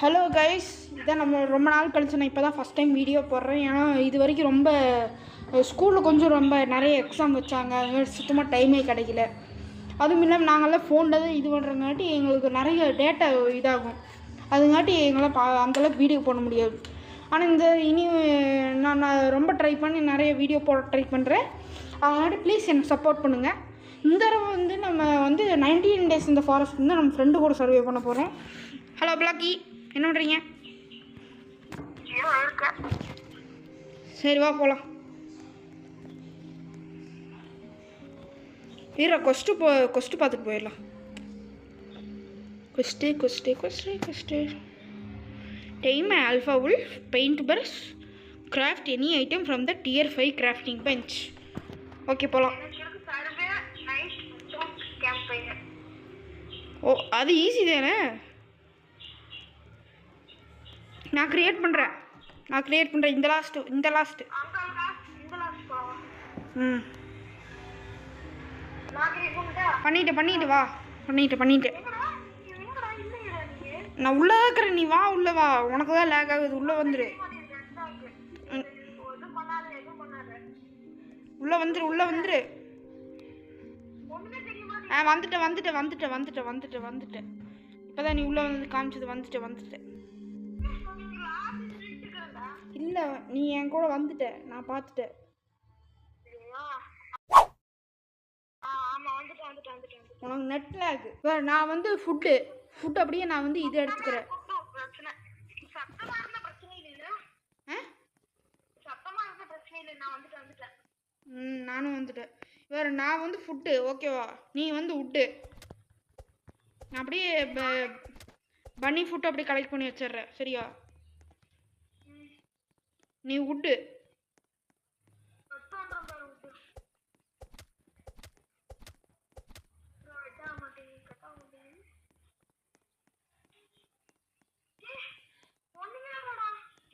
Hello guys, இதான் நம்ம ரொம்ப நாள் கழிச்சு நான் இப்போ தான் ஃபஸ்ட் டைம் வீடியோ போடுறேன். ஏன்னா இது வரைக்கும் ரொம்ப ஸ்கூலில் கொஞ்சம் ரொம்ப நிறைய எக்ஸாம் வச்சாங்க, சுத்தமாக டைமே கிடைக்கல. அதுவும் இல்லாமல் நாங்கள்லாம் ஃபோனில் தான் இது பண்ணுறங்காட்டி எங்களுக்கு நிறைய டேட்டா இதாகும். அதுங்காட்டி எங்களால் அந்தளவுக்கு வீடியோ போட முடியாது. ஆனால் இனி நான் ரொம்ப ட்ரை பண்ணி நிறைய வீடியோ போட ட்ரை பண்ணுறேன். அதனால ப்ளீஸ் எனக்கு சப்போர்ட் பண்ணுங்கள். இந்த தடவை நம்ம 19 days இந்த ஃபாரஸ்ட் நம்ம ஃப்ரெண்டு கூட சர்வே பண்ண போகிறோம். ஹலோ பிளாக்கி, என்ன பண்ணுறீங்க? சரி வா போகலாம். கொஸ்ட்டு பார்த்துட்டு போயிடலாம். Quest time alpha wolf paint brush craft any item from the tier 5 crafting bench. Okay போகலாம். ஓ, அது ஈஸி தானே. நான் கிரியேட் பண்ணுறேன். இந்த லாஸ்ட்டு பண்ணிட்டு வா. பண்ணிட்டு நான் உள்ளே இருக்கிறேன். நீ வா, உள்ளே வா. உனக்கு தான் லேக் ஆகுது. உள்ளே வந்துரு. உள்ளே வந்துரு. வந்துட்டேன். இப்போதான் நீ உள்ளே வந்து காமிச்சது. வந்துட்டேன். இல்லை, நீ என் கூட வந்துட்ட. நான் பார்த்துட்டேன். உனக்கு நெட் லேக். நான் ஃபுட்டு அப்படியே நான் இது எடுத்துக்கிறேன். நானும் வந்துட்டேன். நான் ஃபுட்டு ஓகேவா? நீ உட்டு. நான் அப்படியே பன்னி ஃபுட்டு அப்படியே கலெக்ட் பண்ணி வச்சிடுறேன். சரியா? நீ உட்டு.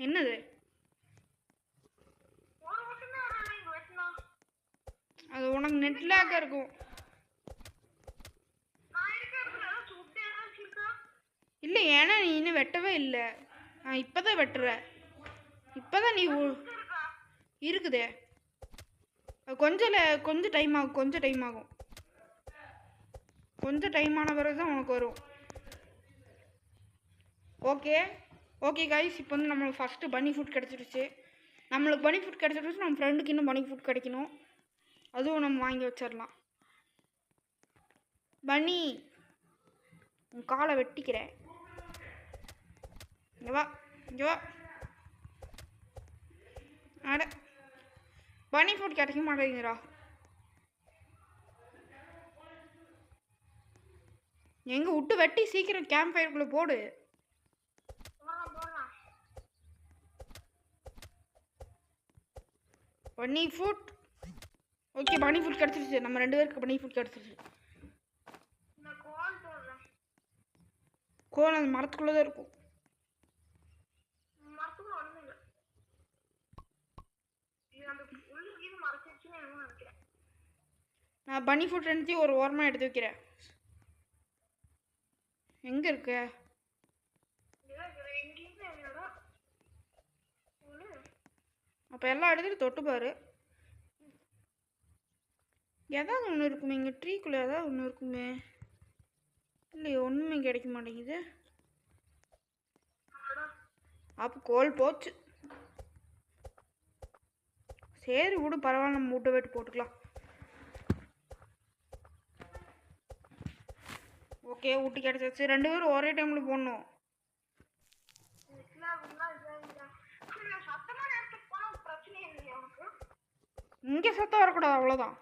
என்னது? அது உனக்கு நெட் லேக் இருக்கும். இல்லை, ஏன்னா நீ இன்னும் வெட்டவே இல்லை. நான் இப்போதான் வெட்டுறேன். இப்போதான் நீ இருக்குதே. கொஞ்சம் டைம் ஆகும். கொஞ்சம் டைம் ஆன பிறகு தான் உனக்கு வரும். ஓகே கைஸ், இப்போ நம்மளுக்கு ஃபஸ்ட்டு பன்னி ஃபுட் கிடச்சிருச்சு. நம்ம ஃப்ரெண்டுக்கு இன்னும் பன்னி ஃபுட் கிடைக்கணும். அதுவும் நம்ம வாங்கி வச்சிடலாம். பன்னி, உன் காலை வெட்டிக்கிறேன். இங்கே வா. அட, பன்னி ஃபுட் கிடைக்க மாட்டேங்குதுடா. எங்கே விட்டு வெட்டி சீக்கிரம் கேம்ப் ஃபயருக்குள்ளே போடு. பன்னி ஃபுட். ஓகே, பன்னி ஃபுட் கிடச்சிருச்சு. நம்ம 2 பேருக்கு பன்னி ஃபுட் கிடச்சிருச்சு. கோல் அந்த மரத்துக்குள்ளே தான் இருக்கும். நான் பன்னி ஃபுட் 2 ஒரு ஓரமாக எடுத்து வைக்கிறேன். எங்கே இருக்க? அப்போ எல்லாம் இடத்துலையும் தொட்டு பாரு. ஏதாவது ஒன்று இருக்குமே. இங்கே ட்ரீக்குள்ளே ஏதாவது ஒன்று இருக்குமே. இல்லையே, ஒன்றுமே கிடைக்க மாட்டேங்குது. அப்போ கோல் போச்சு. சரி விடு, பரவாயில்ல. நம்ம விட்டு வெட்டு போட்டுக்கலாம். ஓகே, ஊட்டி கிடச்சிச்சு. 2 பேரும் ஒரே டைமில் போடணும். இங்கே சத்தம் வரக்கூடாது, அவ்வளோதான்.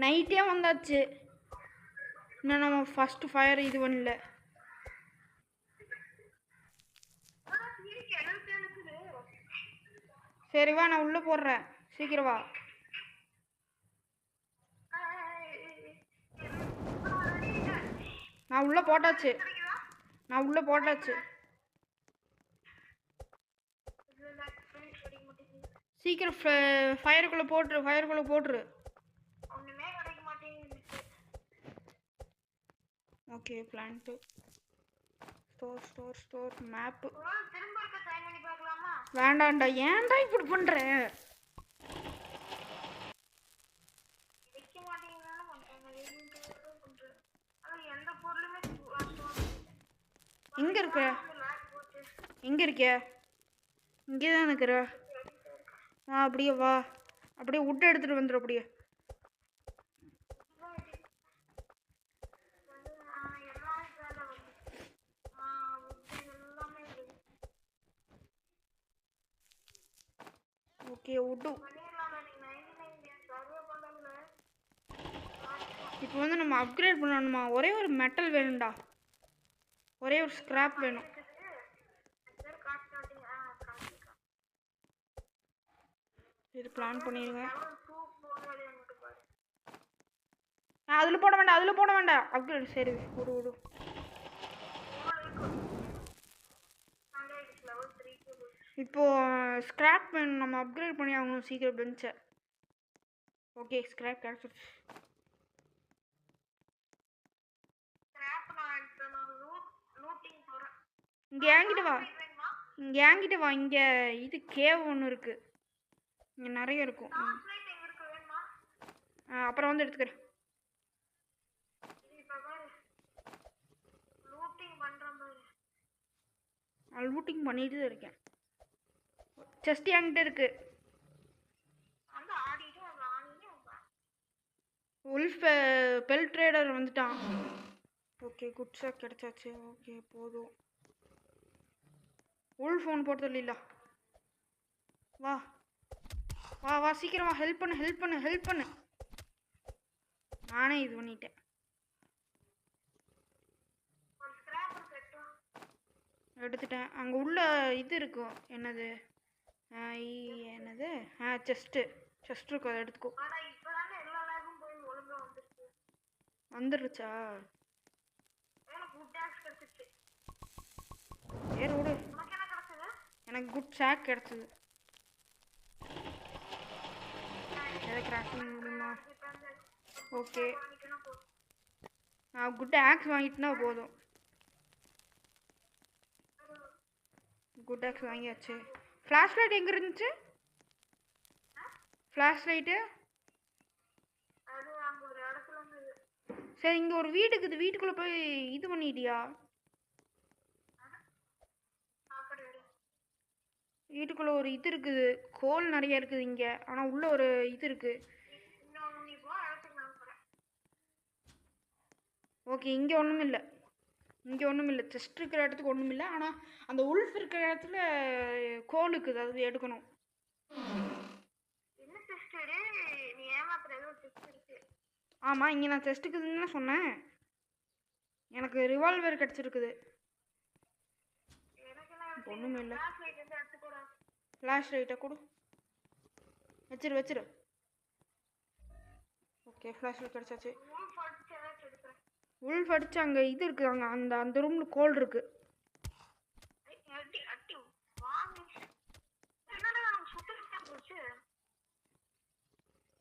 நைட்டே வந்தாச்சு. இன்னும் நம்ம ஃபஸ்ட்டு ஃபயர் இது பண்ணல. சரி வா, நான் உள்ளே போடுறேன். சீக்கிரம் வா. நான் உள்ளே போட்டாச்சு. சீக்கிரம் ஃபயருக்குள்ளே போட்டுரு. ஒண்ணுமே கிடைக்க மாட்டேங்குது. Okay plant store map. திரும்ப இருக்க ட்ரை பண்ணி பார்க்கலாமா? வேண்டாம்டா, ஏன்டா இப்படி பண்ற? வைக்க மாட்டேங்கிறானே பண்றாங்க. எந்த பொருளுமே எங்க இருக்க? இங்கே தான் இருக்கிற. அப்படியே வா, அப்படியே விட்டு எடுத்துட்டு வந்துடும். அப்படியே ஓகே விட்டு. இப்போ வந்து நம்ம அப்கிரேட் பண்ணணுமா? ஒரே ஒரு மெட்டல் வேணும்டா, ஒரே ஒரு ஸ்கிராப் வேணும். இது பிளான் பண்ணிடுங்க. அதில் போட வேண்டாம் அப்கிரேட். சரி விடு. இப்போ ஸ்கிராப் வேணும், நம்ம அப்கிரேட் பண்ணி ஆகணும் சீக்கிரம் பெஞ்சை. ஓகே ஸ்கிராப் கிடச்சிருச்சு. இங்கே என்கிட்ட வா. இங்கே இது கேவ் ஒன்று இருக்கு, இங்கே நிறைய இருக்கும். அப்புறம் வந்து எடுத்துக்கிறேன். லூட்டிங் பண்ணிட்டு தான் இருக்கேன். செஸ்ட் என்கிட்ட இருக்கு. உல்ஃப் பெல் ட்ரேடர் வந்துட்டான். ஓகே குட் ஷாட் கிடைச்சாச்சு. ஓகே போதும். உல்ஃப் ஃபோன் போட்டது இல்லைல்ல. வா வா வா சீக்கிரம் வா. ஹெல்ப் பண்ணு. நானே இது பண்ணிட்டேன். எடுத்துட்டேன். அங்கே உள்ள இது இருக்கும். என்னது செஸ்ட்டு இருக்கும், அதை எடுத்துக்கோ. வந்துருச்சா? சரி விடு. எனக்கு குட் ஷாக் கிடச்சிது. எதை கிராஃப்டிங் முடியுமா? ஓகே நான் குட் ஆக்ஸ் வாங்கிட்டுனா போதும். குட் ஆக்ஸ் வாங்கியாச்சு. ஃப்ளாஷ் லைட் எங்கே இருந்துச்சு? ஃப்ளாஷ் லைட்டு சரி, இங்கே ஒரு வீடு இருக்குது. வீட்டுக்குள்ளே போய் இது பண்ணிட்டியா? வீட்டுக்குள்ளே ஒரு இது இருக்குது, கோல் நிறைய இருக்குது இங்கே. ஆனால் உள்ள ஒரு இது இருக்குது. ஓகே இங்கே ஒன்றும் இல்லை. செஸ்ட் இருக்கிற இடத்துக்கு ஒன்றும் இல்லை. ஆனால் அந்த உல்ஃப் இருக்கிற இடத்துல கோல் இருக்குது, அது எடுக்கணும். ஆமாம், இங்கே நான் செஸ்ட்டுக்குதுன்னு சொன்னேன். எனக்கு ரிவால்வர் கிடச்சிருக்குது. ஒன்றுமே இல்லை. ஃப்ளாஷ் லைட்டை கொடு. வச்சிரு. ஓகே ஃப்ளாஷ் லைட் கிடச்சாச்சு. உல்ஃப் அடிச்சு அங்கே இது இருக்குது. அங்கே அந்த ரூமில் கோல் இருக்குது.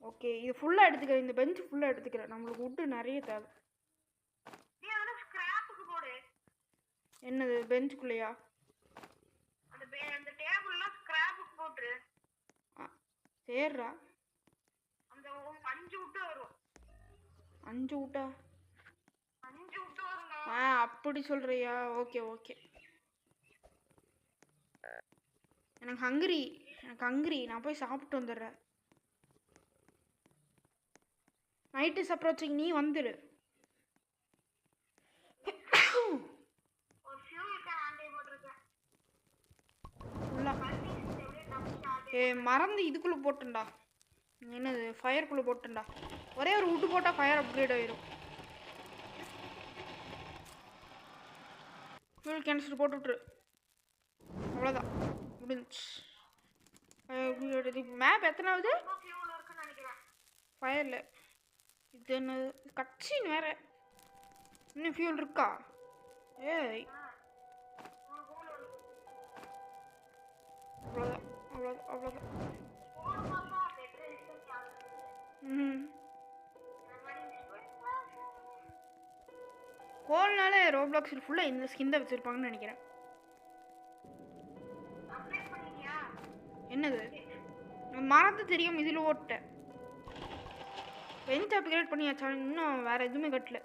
ஓகே இது ஃபுல்லாக எடுத்துக்கிறேன். இந்த பெஞ்சு ஃபுல்லாக எடுத்துக்கிறேன். நம்மளுக்கு வுட்டு நிறைய தேவை. என்னது பெஞ்சுக்குள்ளையா? சேர்றா. 5 வுட்டா? அப்படி சொல்றியா? ஓகே. எனக்கு ஹங்கிரி. நான் போய் சாப்பிட்டு வந்துடுறேன். Night is approaching. நீ வந்துடு. மறந்து இதுக்குள்ளே போட்டுண்டா. என்னது ஃபயருக்குள்ளே போட்டுண்டா. ஒரே ஒரு வுட்டு போட்டால் ஃபயர் அப்கிரேட் ஆயிரும். ஃபியூல் கேன்சல் போட்டுவிட்ரு. அவ்வளோதான் முடிஞ்சு. மேப் எத்தனாவது? ஃபயரில் இது என்ன கட்சின்னு வேற. இன்னும் ஃபியூல் இருக்கா? ஏய் அவ்வளோதான். ஹோல்னால ரோப்ளாக்ஸில் ஃபுல்லாக இந்த ஸ்கின் தான் வச்சுருப்பாங்கன்னு நினைக்கிறேன். அப்டேட் பண்ணிட்டியா? என்னது மறந்து தெரியும் இதில் ஓட்டேன். பெஞ்ச் அப்கிரேட் பண்ணியாச்சா? இன்னும் வேறு எதுவுமே கட்டல.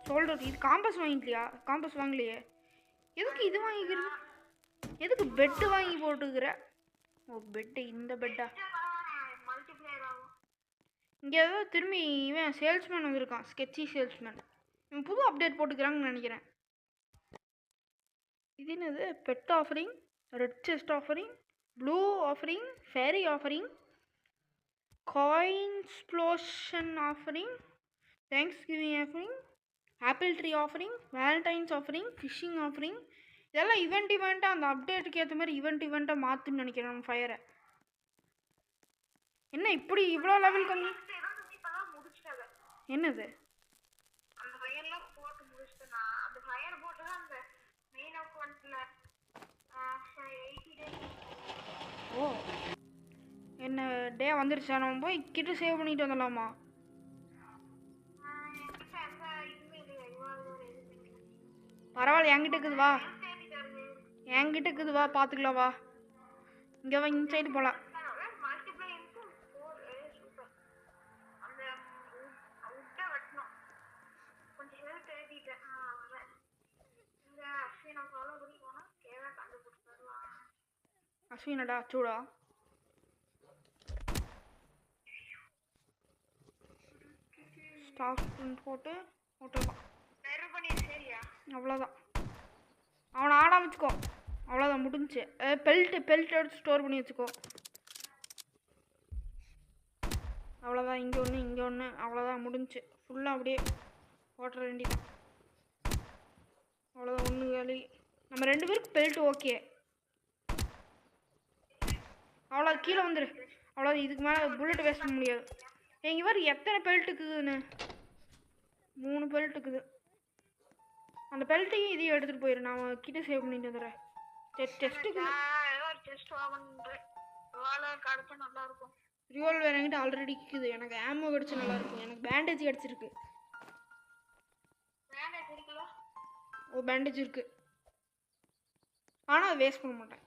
ஷோல்டர் இது காம்பஸ் வாங்கிக்கலையா? காம்பஸ் வாங்கலையே. எதுக்கு இது வாங்கிக்கிறது? எதுக்கு பெட்டு வாங்கி போட்டுக்கிற? ஓ பெட்டு, இந்த பெட்டா? மல்டிப்ளேயர் ஆகும். இங்கே ஏதோ திரும்பி இவன் சேல்ஸ்மேன் வந்திருக்கான், ஸ்கெட்சி சேல்ஸ்மேன். இவன் புது அப்டேட் போட்டுக்கிறாங்கன்னு நினைக்கிறேன். இது என்னது? Pet offering, red chest offering, blue offering, fairy offering, coinsplosion offering, thanksgiving offering, apple tree offering, valentine's offering, fishing offering. இதெல்லாம் இவெண்ட்டாக அந்த அப்டேட்டுக்கு ஏற்ற மாதிரி இவெண்ட்டாக மாற்றுன்னு நினைக்கிறேன் நம்ம ஃபயரை. என்ன இப்படி இவ்வளோ லெவல் கம்மி? என்னது அந்த ஃபயர்லாம் போட்டு முடிச்சிட்டேனா? அந்த ஃபயர் போட்டு தான் அந்த மெயின் அக்கௌண்ட்ல 80 டேஸ். ஓ என்ன டே வந்துருச்சா? நம்ம போய் கிட்ட சேவ் பண்ணிட்டு வந்துடலாமா? என்கிட்ட எந்த இதுவுமே இல்லையா? இவ்வளோ ஒரு எதுவுமே இல்லை. பரவாயில்ல, என்கிட்ட இருக்குது வா. தேடிட்டாரு. என்கிட்ட இருக்குது வா, பார்த்துக்கலாம் வா. இங்கே வா, இந்த சைடு போகலாம். மல்டிப்ளேயருக்கு 4 சூப்பர். அந்த உட்டை வெட்டணும். கொஞ்சம் ஹெல்த் எழுதிட்டேன். இந்த அஸ்வினை ஃபாலோ பண்ணி போனால் கேவா கண்டுபிடிச்சு தருவான். அஸ்வினடா சூடா. ஸ்டாஃப் போட்டு போட்டுடலாம். நெரு பண்ணி சரியா? அவ்வளோதான். அவனை ஆட வச்சுக்கோ. அவ்வளோதான், முடிஞ்சு. பெல்ட் எடுத்து ஸ்டோர் பண்ணி வச்சுக்கோ. அவ்வளோதான். இங்கே ஒன்று, இங்கே ஒன்று. அவ்வளோதான், முடிஞ்சு. ஃபுல்லாக அப்படியே ஓட்டுற வேண்டியதான். அவ்வளோதான், ஒன்று வேலி. நம்ம 2 பேருக்கு பெல்ட் ஓகே. அவ்வளோ கீழே வந்துரு. அவ்வளோ, இதுக்கு மேலே புல்லட் வேஸ்ட் பண்ண முடியாது. இங்கே வர எத்தனை பெல்ட் இருக்குதுன்னு? 3 பெல்ட் இருக்குது. அந்த பெல்ட்டையும் இதையும் எடுத்துகிட்டு போயிடு. நான் கிட்ட சேவ் பண்ணிட்டு வந்துடுறேன். டெஸ்ட்டுக்கு ஏதோ ஒரு டெஸ்ட் வாங்கணுன்றேன். வாழக்கு அடுத்து நல்லா இருக்கும். ரிவால்வர் என்கிட்ட ஆல்ரெடி இருக்குது. எனக்கு ஆமோ கிடச்சி நல்லாயிருக்கும். எனக்கு பேண்டேஜ் கிடச்சிருக்கு. பேண்டேஜ் இருக்குல்ல? ஓ பேண்டேஜ் இருக்குது. ஆனால் அதை வேஸ்ட் பண்ண மாட்டேன்.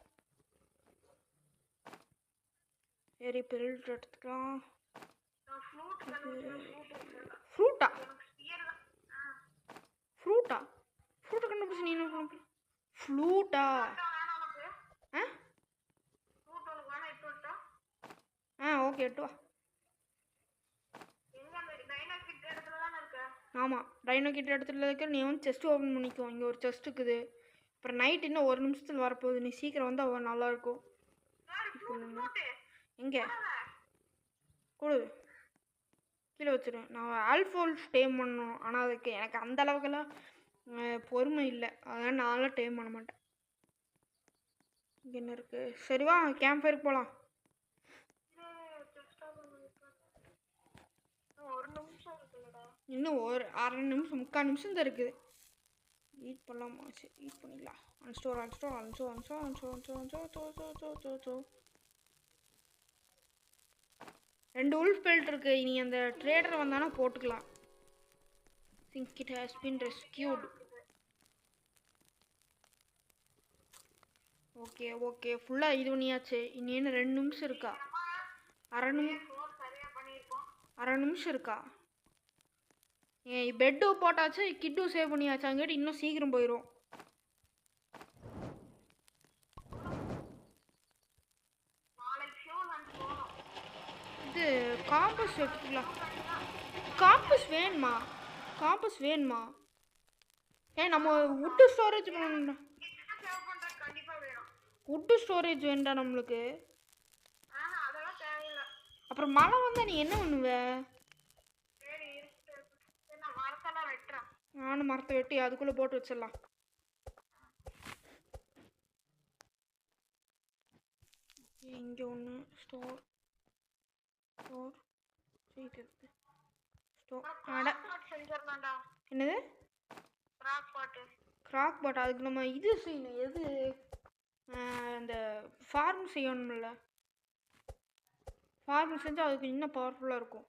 சரி, பெல்ட் எடுத்துக்கலாம். ஃப்ரூட்டா? ஃப்ரூட்டா? ஃப்ரூட்டை கண்டுபிடிச்சி நீ என்ன பண்ண? ஃப்ளூட்டா? ஓகே, எட்டு வா. ஆமாம், டைனோ கிட்ட இடத்துல இருக்க. நீ வந்து செஸ்ட் ஓப்பன் பண்ணிக்கோ. இங்கே ஒரு செஸ்ட் இருக்குது. அப்புறம் நைட் இன்னும் 1 நிமிஷத்தில் வரப்போகுது. நீ சீக்கிரம் வந்து அவன் நல்லாயிருக்கும். எங்கே கொடு, கீழே வச்சுருவேன். நான் ஆல்ஃபோல்ஃப் டேம் பண்ணணும். ஆனால் அதுக்கு எனக்கு அந்த அளவுக்கெல்லாம் பொறுமை இல்லை. அதனால் நான்லாம் டேம் பண்ண மாட்டேன். இங்கே என்ன இருக்குது? சரி வா, கேம்ப் ஃபயருக்கு போகலாம். இன்னும் ஒரு 1/2 நிமிஷம் 3/4 நிமிஷம் தான் இருக்குது. ஈட் பண்ணலாமா? சரி, ஈட் பண்ணிடலாம். அன்ஸ்டோர் 2 உல்ஃப் பெல்ட் இருக்கு. இனி அந்த ட்ரேடர் வந்தானா போட்டுக்கலாம். Think it has been rescued. Okay okay, ஃபுல்லாக இது பண்ணியாச்சு. இனி என்ன 2 நிமிஷம் இருக்கா? அரை நிமிஷம் இருக்கா? பெட்டு போட்டாச்சு, கிட்டும் சேவ் பண்ணியாச்சு. அங்கிட்ட இன்னும் சீக்கிரம் போயிடும். இது காம்பஸ் எடுத்துக்கலாம். காம்பஸ் வேணுமா? காம்பஸ் வேணுமா? நம்ம வுட்டு ஸ்டோரேஜ் பண்ணணும்டா. வுட்டு ஸ்டோரேஜ் வேண்டா நம்மளுக்கு. அப்புறம் மழை வந்தால் நீ என்ன பண்ணுவ? நானும் மரத்தை வெட்டி அதுக்குள்ளே போட்டு வச்சிடலாம். இங்கே ஒன்று ஸ்டோர் அட என்னது? கிராக் பாட். அதுக்கு நம்ம இது செய்யணும். எது? அந்த ஃபார்ம் செய்யணும்ல. ஃபார்ம் செஞ்சால் அதுக்கு இன்னும் பவர்ஃபுல்லாக இருக்கும்.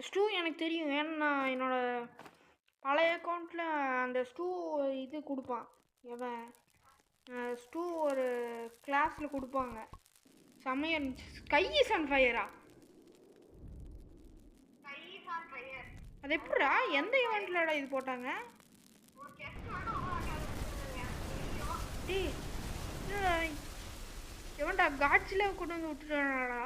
ஸ்டூ எனக்கு தெரியும். ஏன்னா நான் என்னோடய பழைய அக்கௌண்ட்டில் அந்த ஸ்டூ இது கொடுப்பான் எவன் ஸ்டூ ஒரு கிளாஸில் கொடுப்பாங்க. செம்மையாக இருந்துச்சு. ஸ்கை இஸ் ஆன் ஃபயரா? Sky is on fire. அது எப்படிடா எந்த ஈவெண்ட்லடா இது போட்டாங்க? ஒரு டெஸ்ட் மட்டும் உருவாக்காது டேய் எவன்டா காட்சியில் கொண்டு வந்து விட்டுட்டானடா?